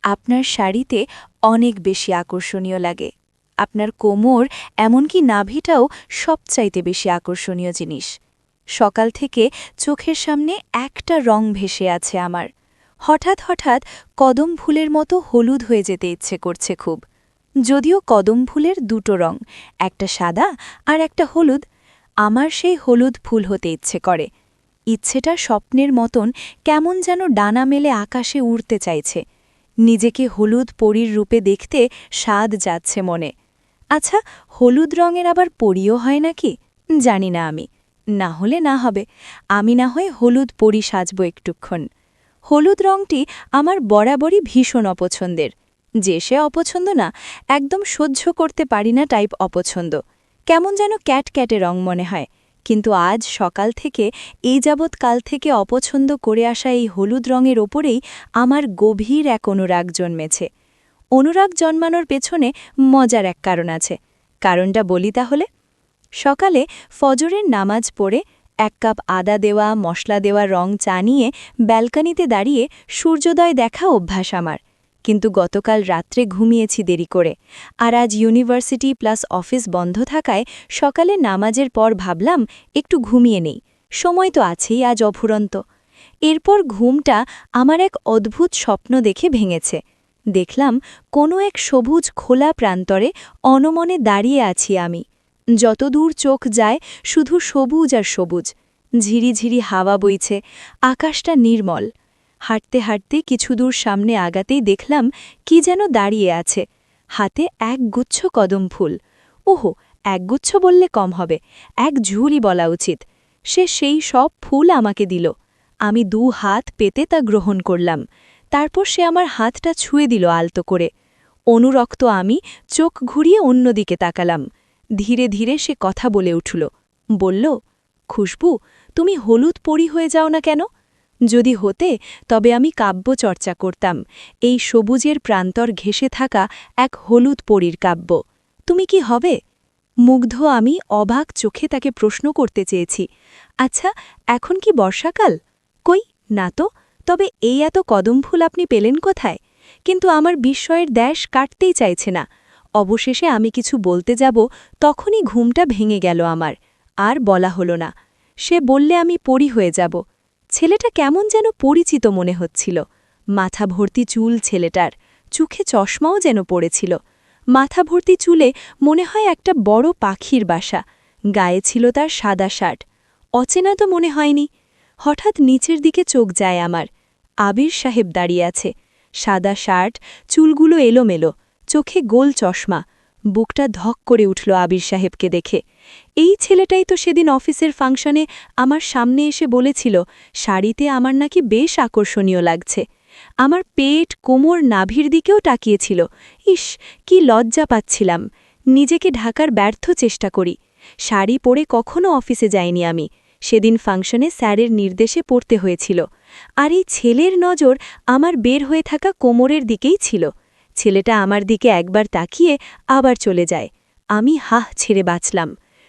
আপনার শাড়িতে অনেক বেশি আকর্ষণীয় লাগে। আপনার কোমর এমনকি নাভিটাও সবচাইতে বেশি আকর্ষণীয় জিনিস। সকাল থেকে চোখের সামনে একটা রং ভেসে আছে আমার। হঠাৎ হঠাৎ কদম ফুলের মতো হলুদ হয়ে যেতে ইচ্ছে করছে খুব। যদিও কদম ফুলের দুটো রং, একটা সাদা আর একটা হলুদ। আমার সেই হলুদ ফুল হতে ইচ্ছে করে। ইচ্ছেটা স্বপ্নের মতন কেমন যেন ডানা মেলে আকাশে উড়তে চাইছে। নিজেকে হলুদ পরীর রূপে দেখতে স্বাদ যাচ্ছে মনে। আচ্ছা, হলুদ রঙের আবার পরীও হয় নাকি? জানি না আমি। না হলে না হবে, আমি না হয়ে হলুদ পরী সাজব একটুক্ষণ। হলুদ রঙটি আমার বরাবরই ভীষণ অপছন্দের। যে সে অপছন্দ না, একদম সহ্য করতে পারি না টাইপ অপছন্দ। কেমন যেন ক্যাটক্যাটে রং মনে হয়। কিন্তু আজ সকাল থেকে এই যাবৎ কাল থেকে অপছন্দ করে আসা এই হলুদ রঙের ওপরেই আমার গভীর এক অনুরাগ জন্মেছে। অনুরাগ জন্মানোর পেছনে মজার এক কারণ আছে। কারণটা বলি তাহলে। সকালে ফজরের নামাজ পড়ে 1 কাপ আদা দেওয়া মশলা দেওয়া রং চা নিয়ে ব্যালকনিতে দাঁড়িয়ে সূর্যোদয় দেখা অভ্যাস আমার। কিন্তু গতকাল রাত্রে ঘুমিয়েছি দেরি করে, আর আজ ইউনিভার্সিটি প্লাস অফিস বন্ধ থাকায় সকালে নামাজের পর ভাবলাম একটু ঘুমিয়ে নেই, সময় তো আছেই আজ অফুরন্ত। এরপর ঘুমটা আমার এক অদ্ভুত স্বপ্ন দেখে ভেঙেছে। দেখলাম কোনো এক সবুজ খোলা প্রান্তরে অনমনে দাঁড়িয়ে আছি আমি। যতদূর চোখ যায় শুধু সবুজ আর সবুজ। ঝিরিঝিরি হাওয়া বইছে, আকাশটা নির্মল। হাঁটতে হাঁটতে কিছু দূর সামনে আগাতেই দেখলাম কি যেন দাঁড়িয়ে আছে, হাতে এক গুচ্ছ কদম ফুল। ওহো, একগুচ্ছ বললে কম হবে, এক ঝুড়ি বলা উচিত। সে সেই সব ফুল আমাকে দিল। আমি 2 হাত পেতে তা গ্রহণ করলাম। তারপর সে আমার হাতটা ছুঁয়ে দিল আলতো করে। অনুরক্ত আমি চোখ ঘুরিয়ে অন্যদিকে তাকালাম। ধীরে ধীরে সে কথা বলে উঠল। বলল, খুশবু, তুমি হলুদ পরী হয়ে যাও না কেন? যদি হতে তবে আমি কাব্য চর্চা করতাম, এই সবুজের প্রান্তর ঘেঁষে থাকা এক হলুদ পরীর কাব্য। তুমি কি হবে? মুগ্ধ আমি অবাক চোখে তাকে প্রশ্ন করতে চেয়েছি, আচ্ছা, এখন কি বর্ষাকাল? কই, না তো। তবে এই এত কদম ফুল আপনি পেলেন কোথায়? কিন্তু আমার বিস্ময়ের দেশ কাটতেই চাইছে না। অবশেষে আমি কিছু বলতে যাব, তখনই ঘুমটা ভেঙে গেল আমার। আর বলা হলো না। সে বললে আমি পরী হয়ে যাব। ছেলেটা কেমন যেন পরিচিত মনে হচ্ছিল। মাথা ভর্তি চুল ছেলেটার, চোখে চশমাও যেন পড়েছিল। মাথা ভর্তি চুলে মনে হয় একটা বড় পাখির বাসা। গায়ে ছিল তার সাদা শার্ট। অচেনা তো মনে হয়নি। হঠাৎ নিচের দিকে চোখ যায় আমার। আবির সাহেব দাঁড়িয়ে আছে। সাদা শার্ট, চুলগুলো এলোমেলো, চোখে গোল চশমা। বুকটা ধক করে উঠল আবির সাহেবকে দেখে। এই ছেলেটাই তো সেদিন অফিসের ফাংশনে আমার সামনে এসে বলেছিল শাড়িতে আমার নাকি বেশ আকর্ষণীয় লাগছে। আমার পেট, কোমর, নাভির দিকেও তাকিয়েছিল। ইস, কি লজ্জা পাচ্ছিলাম। নিজেকে ঢাকার ব্যর্থ চেষ্টা করি। শাড়ি পরে কখনো অফিসে যাইনি আমি। সেদিন ফাংশনে স্যারের নির্দেশে পড়তে হয়েছিল। আর এই ছেলের নজর আমার বের হয়ে থাকা কোমরের দিকেই ছিল। ছেলেটা আমার দিকে একবার তাকিয়ে আবার চলে যায়। আমি হাহ ছেড়ে বাঁচলাম।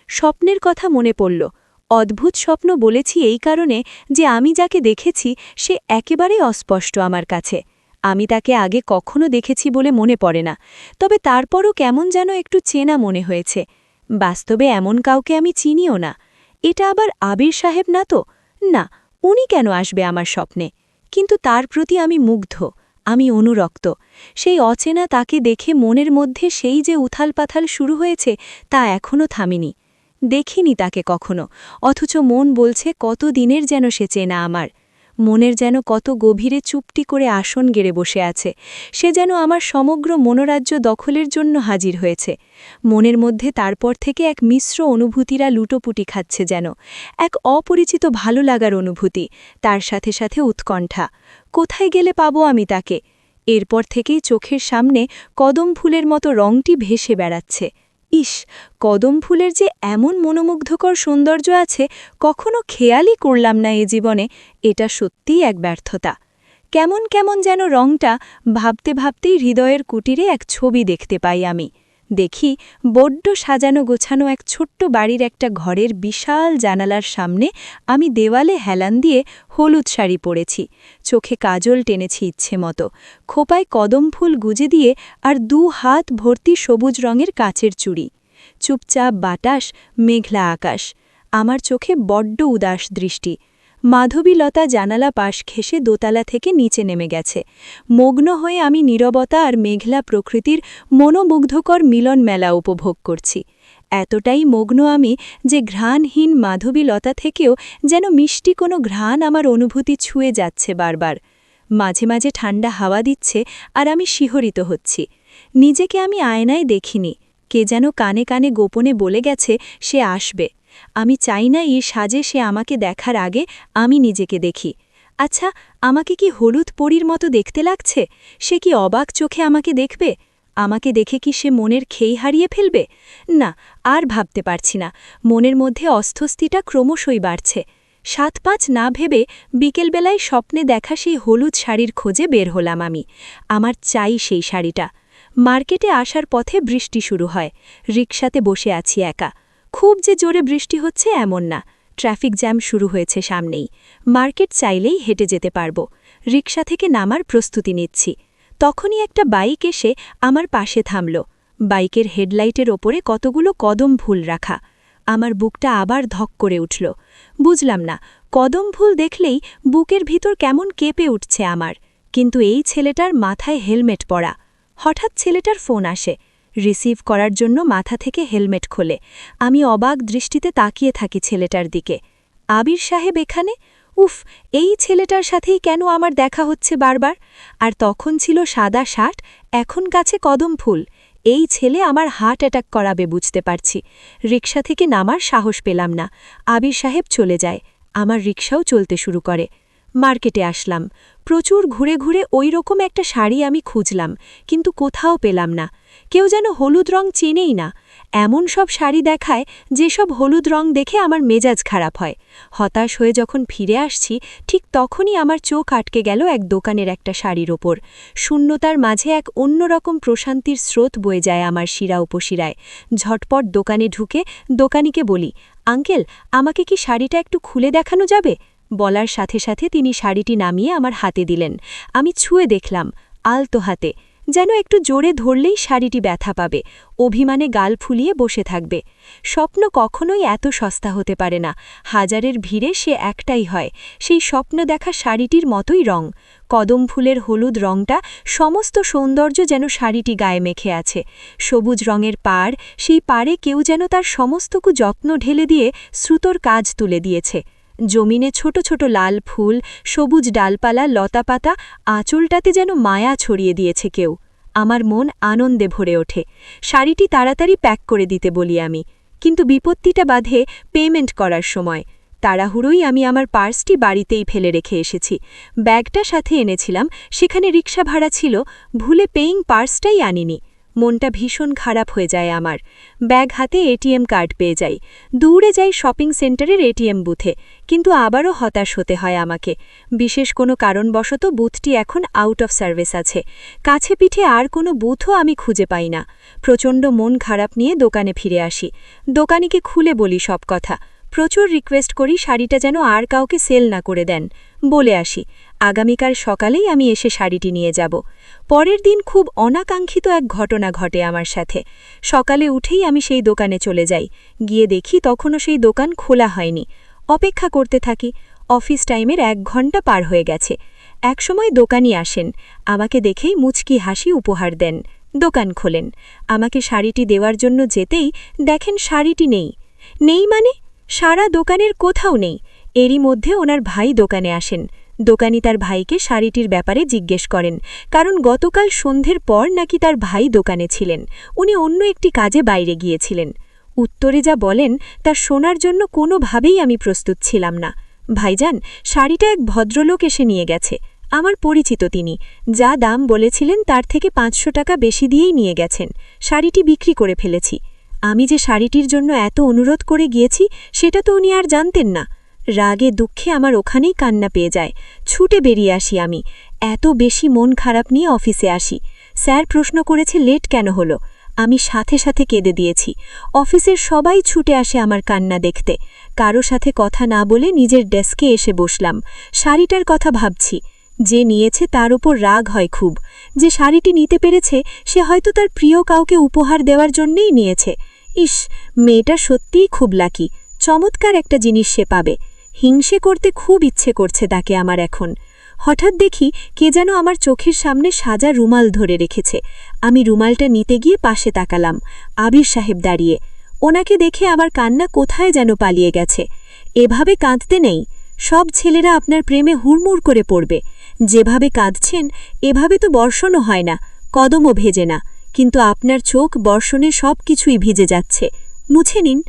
স্বপ্নের কথা মনে পড়ল। অদ্ভুত স্বপ্ন বলেছি এই কারণে যে আমি যাকে দেখেছি সে একেবারেই অস্পষ্ট আমার কাছে। আমি তাকে আগে কখনো দেখেছি বলে মনে পড়ে না, তবে তারপরও কেমন যেন একটু চেনা মনে হয়েছে। বাস্তবে এমন কাউকে আমি চিনিও না। এটা আবার আবির সাহেব না তো? না, উনি কেন আসবে আমার স্বপ্নে? কিন্তু তার প্রতি আমি মুগ্ধ, আমি অনুরক্ত। সেই অচেনা তাকে দেখে মনের মধ্যে সেই যে উথালপাথাল শুরু হয়েছে তা এখনও থামিনি। দেখিনি তাকে কখনো, অথচ মন বলছে কত দিনের যেন সে চেনা আমার। মনের যেন কত গভীরে চুপটি করে আসন গেড়ে বসে আছে। সে যেন আমার সমগ্র মনোরাজ্য দখলের জন্য হাজির হয়েছে। মনের মধ্যে তারপর থেকে এক মিশ্র অনুভূতিরা লুটোপুটি খাচ্ছে যেন। এক অপরিচিত ভালো লাগার অনুভূতি, তার সাথে সাথে উৎকণ্ঠা। কোথায় গেলে পাবো আমি তাকে? এরপর থেকেই চোখের সামনে কদম ফুলের মতো রংটি ভেসে বেড়াচ্ছে। ইস, কদম ফুলের যে এমন মনোমুগ্ধকর সৌন্দর্য আছে কখনো খেয়ালই করলাম না এ জীবনে। এটা সত্যিই এক ব্যর্থতা। কেমন কেমন যেন রংটা ভাবতে ভাবতেই হৃদয়ের কুটিরে এক ছবি দেখতে পাই আমি। দেখি বড্ড সাজানো গোছানো এক ছোট্ট বাড়ির একটা ঘরের বিশাল জানালার সামনে আমি দেওয়ালে হেলান দিয়ে হলুদ শাড়ি পরেছি, চোখে কাজল টেনেছি ইচ্ছে মতো, খোপায় কদম ফুল গুজে দিয়ে আর 2 হাত ভর্তি সবুজ রঙের কাচের চুড়ি। চুপচাপ বাতাস, মেঘলা আকাশ, আমার চোখে বড্ড উদাস দৃষ্টি। মাধবীলতা জানালা পাশ ঘেঁষে দোতলা থেকে নিচে নেমে গেছে। মগ্ন হয়ে আমি নীরবতা আর মেঘলা প্রকৃতির মনোমুগ্ধকর মিলন মেলা উপভোগ করছি। এতটাই মগ্ন আমি যে ঘ্রাণহীন মাধবীলতা থেকেও যেন মিষ্টি কোনো ঘ্রাণ আমার অনুভূতি ছুঁয়ে যাচ্ছে বারবার। মাঝে মাঝে ঠান্ডা হাওয়া দিচ্ছে আর আমি শিহরিত হচ্ছি। নিজেকে আমি আয়নায় দেখিনি, কে যেন কানে কানে গোপনে বলে গেছে সে আসবে। আমি চাই না এই সাজে সে আমাকে দেখার আগে আমি নিজেকে দেখি। আচ্ছা, আমাকে কি হলুদ পরীর মতো দেখতে লাগছে? সে কি অবাক চোখে আমাকে দেখবে? আমাকে দেখে কি সে মনের খেই হারিয়ে ফেলবে? না, আর ভাবতে পারছি না। মনের মধ্যে অস্বস্তিটা ক্রমশই বাড়ছে। 7-5 না ভেবে বিকেলবেলায় স্বপ্নে দেখা সেই হলুদ শাড়ির খোঁজে বের হলাম আমি। আমার চাই সেই শাড়িটা। মার্কেটে আসার পথে বৃষ্টি শুরু হয়। রিকশাতে বসে আছি একা। খুব যে জোরে বৃষ্টি হচ্ছে এমন না, ট্রাফিক জ্যাম শুরু হয়েছে সামনেই। মার্কেট চাইলেই হেঁটে যেতে পারব। রিকশা থেকে নামার প্রস্তুতি নিচ্ছি। তখনই একটা বাইক এসে আমার পাশে থামল। বাইকের হেডলাইটের ওপরে কতগুলো কদম ফুল রাখা। আমার বুকটা আবার ধক করে উঠল। বুঝলাম না, কদম ফুল দেখলেই বুকের ভিতর কেমন কেঁপে উঠছে আমার। কিন্তু এই ছেলেটার মাথায় হেলমেট পরা। হঠাৎ ছেলেটার ফোন আসে। রিসিভ করার জন্য মাথা থেকে হেলমেট খোলে। আমি অবাক দৃষ্টিতে তাকিয়ে থাকি ছেলেটার দিকে। আবির সাহেব এখানে? উফ, এই ছেলেটার সাথেই কেন আমার দেখা হচ্ছে বারবার? আর তখন ছিল সাদা শার্ট, এখন কাছে কদম ফুল। এই ছেলে আমার হার্ট অ্যাটাক করাবে বুঝতে পারছি। রিকশা থেকে নামার সাহস পেলাম না। আবির সাহেব চলে যায়। আমার রিকশাও চলতে শুরু করে। মার্কেটে আসলাম। প্রচুর ঘুরে ঘুরে ওই রকম একটা শাড়ি আমি খুঁজলাম, কিন্তু কোথাও পেলাম না। কেউ যেন হলুদ রং চেনেই না। এমন সব শাড়ি দেখায় যেসব হলুদ রং দেখে আমার মেজাজ খারাপ হয়। হতাশ হয়ে যখন ফিরে আসছি, ঠিক তখনই আমার চোখ আটকে গেল এক দোকানের একটা শাড়ির ওপর। শূন্যতার মাঝে এক অন্যরকম প্রশান্তির স্রোত বয়ে যায় আমার শিরা উপশিরায়। ঝটপট দোকানে ঢুকে দোকানিকে বলি, আঙ্কেল, আমাকে কি শাড়িটা একটু খুলে দেখানো যাবে? বলার সাথে সাথে তিনি শাড়িটি নামিয়ে আমার হাতে দিলেন। আমি ছুঁয়ে দেখলাম, আলতো হাতে, যেন একটু জোরে ধরলেই শাড়িটি ব্যথা পাবে, অভিমানে গাল ফুলিয়ে বসে থাকবে। স্বপ্ন কখনোই এত সস্তা হতে পারে না। হাজারের ভিড়ে সে একটাই হয়, সেই স্বপ্ন দেখা শাড়িটির মতোই রং। কদম ফুলের হলুদ রংটা সমস্ত সৌন্দর্য যেন শাড়িটি গায়ে মেখে আছে। সবুজ রঙের পাড়, সেই পাড়ে কেউ যেন তার সমস্তকু যত্ন ঢেলে দিয়ে শ্রুতোর কাজ তুলে দিয়েছে। জমিনে ছোট ছোট লাল ফুল, সবুজ ডালপালা, লতাপাতা, আঁচলটাতে যেন মায়া ছড়িয়ে দিয়েছে কেউ। আমার মন আনন্দে ভরে ওঠে। শাড়িটি তাড়াতাড়ি প্যাক করে দিতে বলি আমি, কিন্তু বিপত্তিটা বাধে পেমেন্ট করার সময়। তাড়াহুড়োই আমি আমার পার্সটি বাড়িতেই ফেলে রেখে এসেছি। ব্যাগটা সাথে এনেছিলাম, সেখানে রিকশা ভাড়া ছিল, ভুলে পেইং পার্সটাই আনিনি। মনটা ভীষণ খারাপ হয়ে যায় আমার। ব্যাগ হাতে এটিএম কার্ড পেয়ে যাই। দৌড়ে যাই শপিং সেন্টারের এটিএম বুথে, কিন্তু আবারও হতাশ হতে হয় আমাকে। বিশেষ কোনো কারণবশত বুথটি এখন আউট অফ সার্ভিস আছে। কাছে পিঠে আর কোনো বুথও আমি খুঁজে পাই না। প্রচণ্ড মন খারাপ নিয়ে দোকানে ফিরে আসি। দোকানিকে খুলে বলি সব কথা। প্রচুর রিকোয়েস্ট করি শাড়িটা যেন আর কাউকে সেল না করে দেন। বলে আসি, আগামীকাল সকালেই আমি এসে শাড়িটি নিয়ে যাব। পরের দিন খুব অনাকাঙ্ক্ষিত এক ঘটনা ঘটে আমার সাথে। সকালে উঠেই আমি সেই দোকানে চলে যাই। গিয়ে দেখি তখনও সেই দোকান খোলা হয়নি। অপেক্ষা করতে থাকি। অফিস টাইমের 1 ঘণ্টা পার হয়ে গেছে। একসময় দোকানি আসেন। আমাকে দেখেই মুচকি হাসি উপহার দেন। দোকান খোলেন। আমাকে শাড়িটি দেওয়ার জন্য যেতেই দেখেন শাড়িটি নেই। নেই মানে? সারা দোকানের কোথাও নেই। এরই মধ্যে ওনার ভাই দোকানে আসেন। দোকানি তার ভাইকে শাড়িটির ব্যাপারে জিজ্ঞেস করেন, কারণ গতকাল সন্ধ্যের পর নাকি তার ভাই দোকানে ছিলেন, উনি অন্য একটি কাজে বাইরে গিয়েছিলেন। উত্তরে যা বলেন তা শোনার জন্য কোনোভাবেই আমি প্রস্তুত ছিলাম না। ভাইজান, শাড়িটা এক ভদ্রলোক এসে নিয়ে গেছে। আমার পরিচিত তিনি। যা দাম বলেছিলেন তার থেকে 500 টাকা বেশি দিয়েই নিয়ে গেছেন। শাড়িটি বিক্রি করে ফেলেছি। আমি যে শাড়িটির জন্য এত অনুরোধ করে গিয়েছি সেটা তো উনি আর জানতেন না। রাগে দুঃখে আমার ওখানেই কান্না পেয়ে যায়। ছুটে বেরিয়ে আসি আমি। এত বেশি মন খারাপ নিয়ে অফিসে আসি। স্যার প্রশ্ন করেছে লেট কেন হলো। আমি সাথে সাথে কেঁদে দিয়েছি। অফিসের সবাই ছুটে আসে আমার কান্না দেখতে। কারো সাথে কথা না বলে নিজের ডেস্কে এসে বসলাম। শাড়িটার কথা ভাবছি। যে নিয়েছে তার ওপর রাগ হয় খুব। যে শাড়িটি নিতে পেরেছে সে হয়তো তার প্রিয় কাউকে উপহার দেওয়ার জন্যই নিয়েছে। ইস, মেয়েটা সত্যিই খুব লাকি। চমৎকার একটা জিনিস সে পাবে। হিংসে করতে খুব ইচ্ছে করছে তাকে আমার এখন। হঠাৎ দেখি কে যেন আমার চোখের সামনে সাজা রুমাল ধরে রেখেছে। আমি রুমালটা নিতে গিয়ে পাশে তাকালাম। আবির সাহেব দাঁড়িয়ে। ওনাকে দেখে আমার কান্না কোথায় যেন পালিয়ে গেছে। এভাবে কাঁদতে নেই। সব ছেলেরা আপনার প্রেমে হুড়মুড় করে পড়বে। যেভাবে কাঁদছেন এভাবে তো বর্ষণও হয় না, কদমও ভেজে না, কিন্তু আপনার চোখ বর্ষণে সব কিছুই ভিজে যাচ্ছে। মুছে নিন।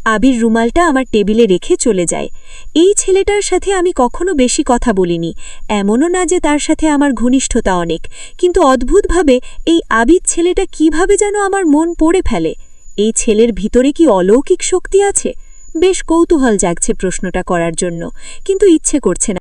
আবির রুমালটা আমার টেবিলে রেখে চলে যায়। এই ছেলেটার সাথে আমি কখনো বেশি কথা বলিনি। এমনও না যে তার সাথে আমার ঘনিষ্ঠতা অনেক, কিন্তু অদ্ভুতভাবে এই আবির ছেলেটা কিভাবে যেন আমার মন পড়ে ফেলে। এই ছেলের ভিতরে কি অলৌকিক শক্তি আছে? বেশ কৌতূহল জাগছে প্রশ্নটা করার জন্য, কিন্তু ইচ্ছে করছে না।